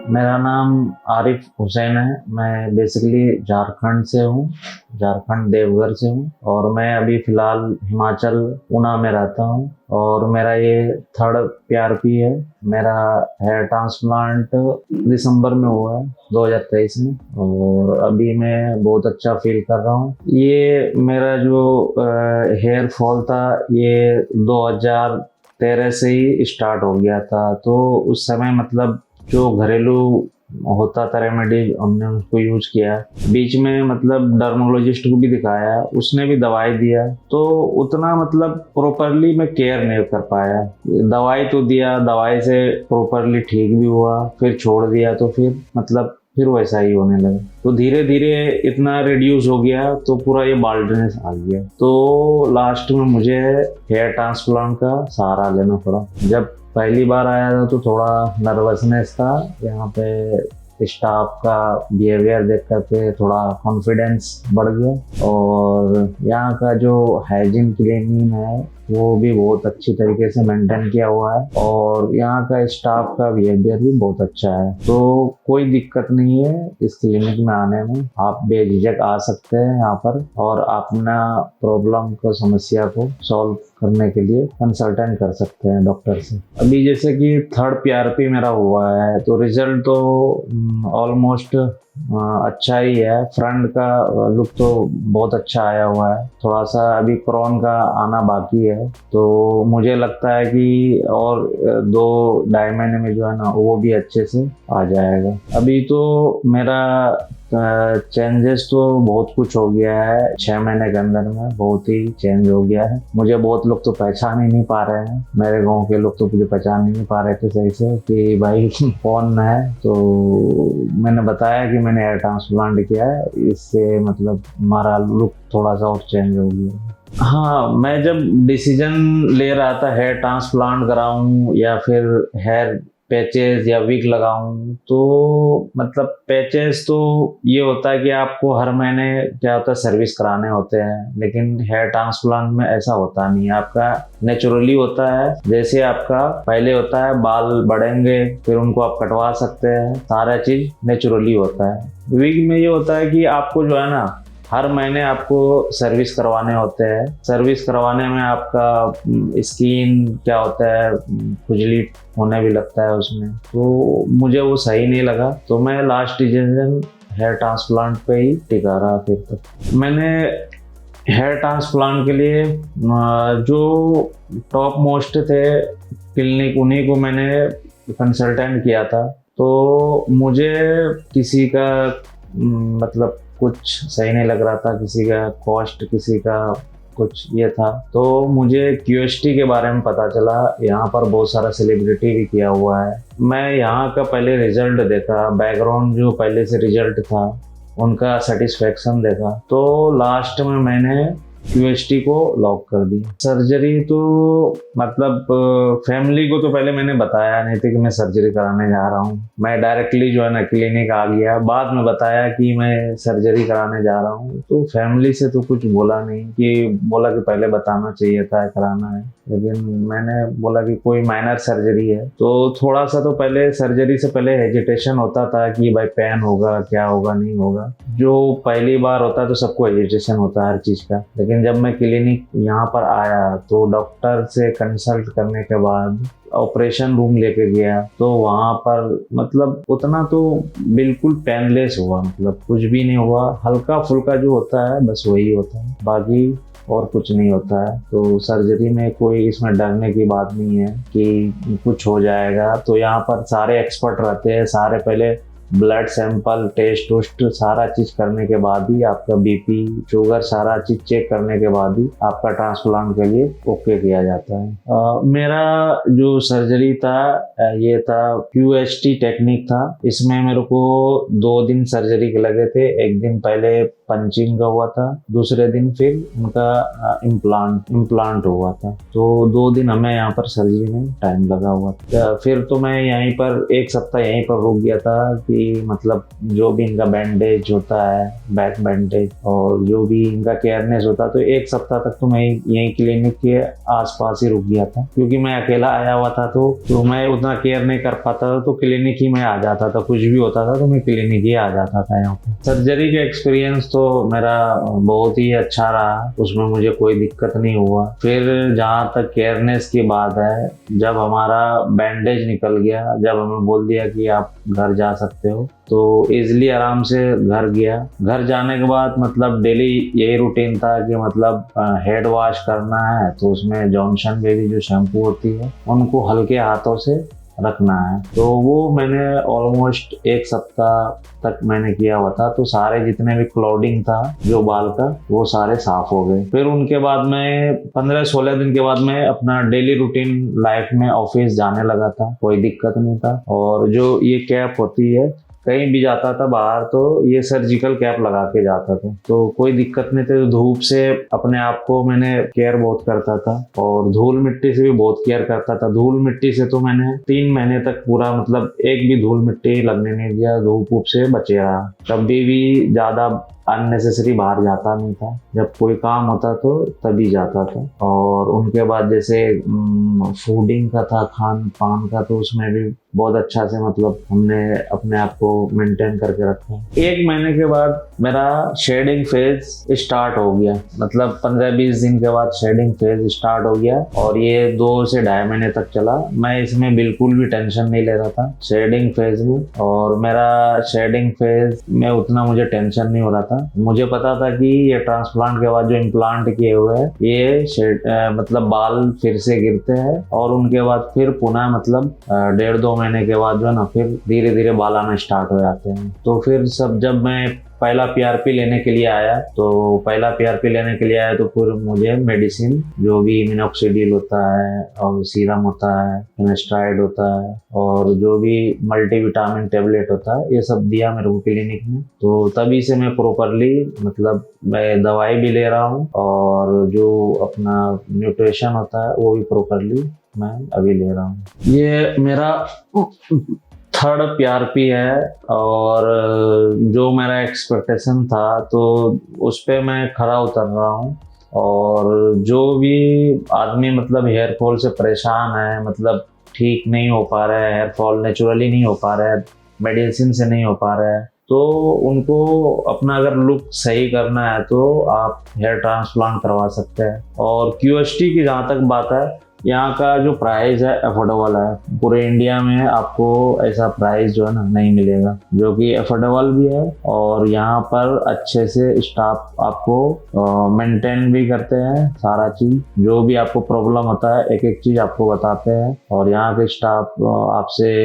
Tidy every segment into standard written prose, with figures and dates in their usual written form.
मेरा नाम आरिफ हुसैन है। मैं बेसिकली झारखंड से हूँ, झारखंड देवघर से हूँ और मैं अभी फ़िलहाल हिमाचल ऊना में रहता हूँ और मेरा ये थर्ड पीआरपी है। मेरा हेयर ट्रांसप्लांट दिसंबर में हुआ है 2023 में और अभी मैं बहुत अच्छा फील कर रहा हूँ। ये मेरा जो हेयर फॉल था ये 2013 से ही स्टार्ट हो गया था। तो उस समय मतलब जो घरेलू होता था रेमेडी हमने उसको यूज किया। बीच में मतलब डर्मोलॉजिस्ट को भी दिखाया, उसने भी दवाई दिया, तो उतना मतलब प्रॉपरली मैं केयर नहीं कर पाया। दवाई तो दिया, दवाई से प्रॉपरली ठीक भी हुआ, फिर छोड़ दिया तो फिर वैसा ही होने लगा। तो धीरे धीरे इतना रिड्यूस हो गया तो पूरा ये बाल्डनेस आ गया। तो लास्ट में मुझे हेयर ट्रांसप्लांट का सहारा लेना पड़ा। जब पहली बार आया था तो थोड़ा नर्वसनेस था। यहाँ पे स्टाफ का बिहेवियर देख करके थोड़ा कॉन्फिडेंस बढ़ गया और यहाँ का जो हाइजीन क्लीनिंग है वो भी बहुत अच्छी तरीके से मेंटेन किया हुआ है और यहाँ का स्टाफ का बिहेवियर भी बहुत अच्छा है। तो कोई दिक्कत नहीं है इस क्लिनिक में आने में। आप बेझिझक आ सकते हैं यहाँ पर और अपना प्रॉब्लम को, समस्या को सॉल्व करने के लिए कंसल्टेंट कर सकते हैं डॉक्टर से। अभी जैसे कि थर्ड पीआरपी मेरा हुआ है तो रिजल्ट तो ऑलमोस्ट अच्छा ही है। फ्रंट का लुक तो बहुत अच्छा आया हुआ है, थोड़ा सा अभी क्रोन का आना बाकी है। तो मुझे लगता है कि और 2-2.5 महीने में जो है ना वो भी अच्छे से आ जाएगा। अभी तो मेरा चेंजेस तो बहुत कुछ हो गया है 6 महीने के अंदर में, बहुत ही चेंज हो गया है। मुझे बहुत लोग तो पहचान ही नहीं पा रहे हैं, मेरे गांव के लोग तो मुझे पहचान ही नहीं पा रहे थे सही से कि भाई कौन है। तो मैंने बताया कि मैंने हेयर ट्रांसप्लांट किया है, इससे मतलब हमारा लुक थोड़ा सा और चेंज हो गया। हाँ, मैं जब डिसीजन ले रहा था हेयर ट्रांसप्लांट कराऊं या फिर हेयर पैचेस या विग लगाऊं, तो मतलब पैचेस तो ये होता है कि आपको हर महीने क्या होता है सर्विस कराने होते हैं, लेकिन हेयर ट्रांसप्लांट में ऐसा होता नहीं है। आपका नेचुरली होता है, जैसे आपका पहले होता है, बाल बढ़ेंगे फिर उनको आप कटवा सकते हैं, सारा चीज नेचुरली होता है। विग में ये होता है कि आपको जो है ना हर महीने आपको सर्विस करवाने होते हैं। सर्विस करवाने में आपका स्किन क्या होता है, खुजली होने भी लगता है उसमें, तो मुझे वो सही नहीं लगा। तो मैं लास्ट डिसीजन हेयर ट्रांसप्लांट पे ही टिका रहा। फिर तक मैंने हेयर ट्रांसप्लांट के लिए जो टॉप मोस्ट थे क्लिनिक उन्हीं को मैंने कंसल्टेंट किया था। तो मुझे किसी का मतलब कुछ सही नहीं लग रहा था, किसी का कॉस्ट, किसी का कुछ ये था। तो मुझे क्यूएसटी के बारे में पता चला, यहाँ पर बहुत सारा सेलिब्रिटी भी किया हुआ है। मैं यहाँ का पहले रिजल्ट देखा, बैकग्राउंड जो पहले से रिजल्ट था उनका सेटिस्फेक्शन देखा, तो लास्ट में मैंने क्यूएसटी को लॉक कर दिया। सर्जरी तो मतलब फैमिली को तो पहले मैंने बताया नहीं था कि मैं सर्जरी कराने जा रहा हूँ। मैं डायरेक्टली जो है ना क्लिनिक आ गया, बाद में बताया कि मैं सर्जरी कराने जा रहा हूँ। तो फैमिली से तो कुछ बोला नहीं, कि बोला कि पहले बताना चाहिए था कराना है, लेकिन मैंने बोला कि कोई माइनर सर्जरी है। तो थोड़ा सा तो पहले सर्जरी से पहले हेजिटेशन होता था कि भाई पेन होगा, क्या होगा, नहीं होगा। जो पहली बार होता है तो सबको हेजिटेशन होता है हर चीज़ का। लेकिन जब मैं क्लिनिक यहाँ पर आया तो डॉक्टर से कंसल्ट करने के बाद ऑपरेशन रूम लेके गया, तो वहाँ पर मतलब उतना तो बिल्कुल पेनलेस हुआ, मतलब कुछ भी नहीं हुआ। हल्का फुल्का जो होता है बस वही होता है, बाकी और कुछ नहीं होता है। तो सर्जरी में कोई इसमें डरने की बात नहीं है कि कुछ हो जाएगा। तो यहाँ पर सारे एक्सपर्ट रहते हैं, सारे पहले ब्लड सैंपल टेस्ट वोस्ट सारा चीज करने के बाद ही आपका बीपी शुगर सारा चीज चेक करने के बाद ही आपका ट्रांसप्लांट के लिए ओके किया जाता है। मेरा जो सर्जरी था ये था क्यूएसटी टेक्निक था। इसमें मेरे को 2 दिन सर्जरी के लगे थे। एक दिन पहले पंचिंग का हुआ था, दूसरे दिन फिर उनका इम्प्लांट हुआ था। तो 2 दिन हमें यहाँ पर सर्जरी में टाइम लगा हुआ था। फिर तो मैं यहीं पर 1 सप्ताह यहीं पर रुक गया था कि कि मतलब जो भी इनका बैंडेज होता है, बैक बैंडेज, और जो भी इनका केयरनेस होता है, तो 1 सप्ताह तक तो मैं यही क्लिनिक के आसपास ही रुक गया था, क्योंकि मैं अकेला आया हुआ था। तो मैं उतना केयर नहीं कर पाता था, तो क्लिनिक ही मैं आ जाता था। कुछ भी होता था तो मैं क्लिनिक ही आ जाता था यहाँ पे। सर्जरी का एक्सपीरियंस तो मेरा बहुत ही अच्छा रहा, उसमें मुझे कोई दिक्कत नहीं हुआ। फिर जहाँ तक केयरनेस की बात है, जब हमारा बैंडेज निकल गया, जब हमें बोल दिया कि आप घर जा सकते हो, तो इजिली आराम से घर गया। घर जाने के बाद मतलब डेली यही रूटीन था कि मतलब हेड वॉश करना है, तो उसमें जॉनसन बेबी जो शैम्पू होती है उनको हल्के हाथों से रखना है। तो वो मैंने ऑलमोस्ट 1 सप्ताह तक मैंने किया हुआ था। तो सारे जितने भी क्लाउडिंग था जो बाल का, वो सारे साफ हो गए। फिर उनके बाद मैं 15-16 दिन के बाद मैं अपना डेली रूटीन लाइफ में ऑफिस जाने लगा था, कोई दिक्कत नहीं था। और जो ये कैप होती है, कहीं भी जाता था बाहर तो ये सर्जिकल कैप लगा के जाता था, तो कोई दिक्कत नहीं थी। धूप से अपने आप को मैंने केयर बहुत करता था, और धूल मिट्टी से भी बहुत केयर करता था। धूल मिट्टी से तो मैंने 3 महीने तक पूरा मतलब एक भी धूल मिट्टी लगने नहीं दिया, धूप वूप से बचे रहा। कभी भी ज्यादा अननेसेसरी बाहर जाता नहीं था, जब कोई काम होता तो तभी जाता था। और उनके बाद जैसे फूडिंग का था, खान पान का, तो उसमें भी बहुत अच्छा से मतलब हमने अपने आप को मेंटेन करके रखा। 1 महीने के बाद मेरा शेडिंग फेज स्टार्ट हो गया, मतलब 15-20 दिन के बाद शेडिंग फेज स्टार्ट हो गया, और ये 2 से 2.5 महीने तक चला। मैं इसमें बिल्कुल भी टेंशन नहीं ले रहा था शेडिंग फेज में, और मेरा शेडिंग फेज में उतना मुझे टेंशन नहीं हो रहा था। मुझे पता था कि ये ट्रांसप्लांट के बाद जो इम्प्लांट किए हुए हैं, ये मतलब बाल फिर से गिरते हैं, और उनके बाद फिर पुनः मतलब 1.5-2 महीने के बाद जो है ना, फिर धीरे धीरे बाल आना स्टार्ट हो जाते हैं। तो फिर सब जब मैं पहला पीआरपी लेने के लिए आया, तो तो फिर मुझे मेडिसिन जो भी मिनॉक्सिडिल होता है, और सीरम होता है, फिनेस्ट्राइड होता है, और जो भी मल्टीविटामिन टेबलेट होता है, ये सब दिया मेरे को क्लिनिक में। तो तभी से मैं प्रॉपरली मतलब मैं दवाई भी ले रहा हूँ, और जो अपना न्यूट्रिशन होता है वो भी प्रॉपरली मैं अभी ले रहा हूँ। ये मेरा 3rd पीआरपी है, और जो मेरा एक्सपेक्टेशन था तो उस पे मैं खरा उतर रहा हूँ। और जो भी आदमी मतलब हेयर फॉल से परेशान है, मतलब ठीक नहीं हो पा रहा है, हेयर फॉल नेचुरली नहीं हो पा रहा है, मेडिसिन से नहीं हो पा रहा है, तो उनको अपना अगर लुक सही करना है तो आप हेयर ट्रांसप्लांट करवा सकते हैं। और क्यूएसटी की जहाँ तक बात है, यहाँ का जो प्राइस है अफोर्डेबल है। पूरे इंडिया में आपको ऐसा प्राइस जो है ना नहीं मिलेगा, जो कि अफोर्डेबल भी है। और यहाँ पर अच्छे से स्टाफ आपको मेंटेन भी करते हैं सारा चीज। जो भी आपको प्रॉब्लम होता है एक एक चीज आपको बताते हैं, और यहाँ के स्टाफ आपसे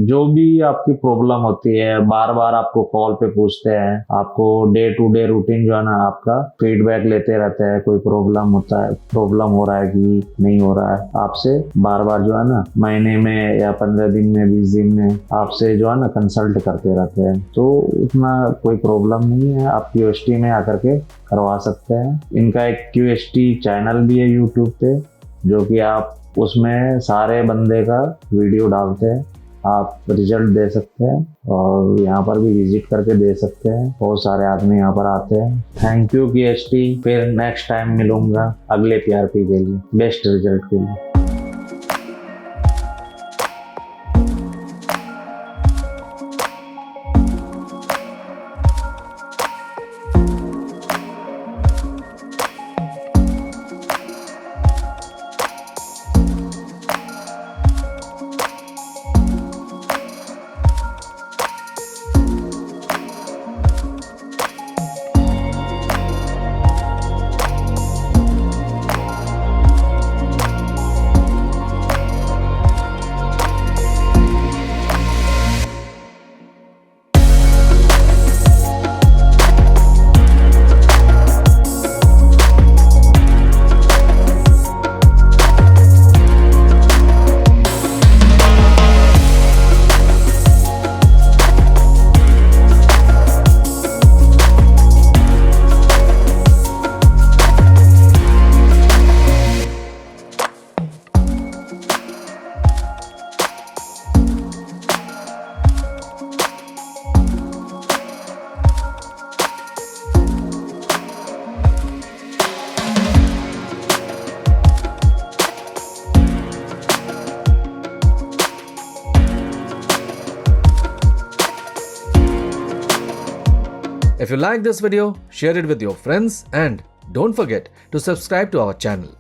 जो भी आपकी प्रॉब्लम होती है बार बार आपको कॉल पे पूछते हैं। आपको डे टू डे रूटीन जो है ना आपका फीडबैक लेते रहते हैं। कोई प्रॉब्लम होता है, प्रॉब्लम हो रहा है कि नहीं हो रहा है, आपसे बार बार जो है ना महीने में या 15 दिन में 20 दिन में आपसे जो है ना कंसल्ट करते रहते हैं। तो उतना कोई प्रॉब्लम नहीं है, आप क्यूएसटी में आकर के करवा सकते हैं। इनका एक क्यूएसटी चैनल भी है यूट्यूब पे, जो कि आप उसमें सारे बंदे का वीडियो डालते हैं, आप रिजल्ट दे सकते हैं, और यहाँ पर भी विजिट करके दे सकते हैं। बहुत सारे आदमी यहाँ पर आते हैं। Thank you क्यूएसटी। फिर नेक्स्ट टाइम मिलूंगा अगले पीआरपी के लिए, बेस्ट रिजल्ट के लिए। If you like this video, share it with your friends and don't forget to subscribe to our channel.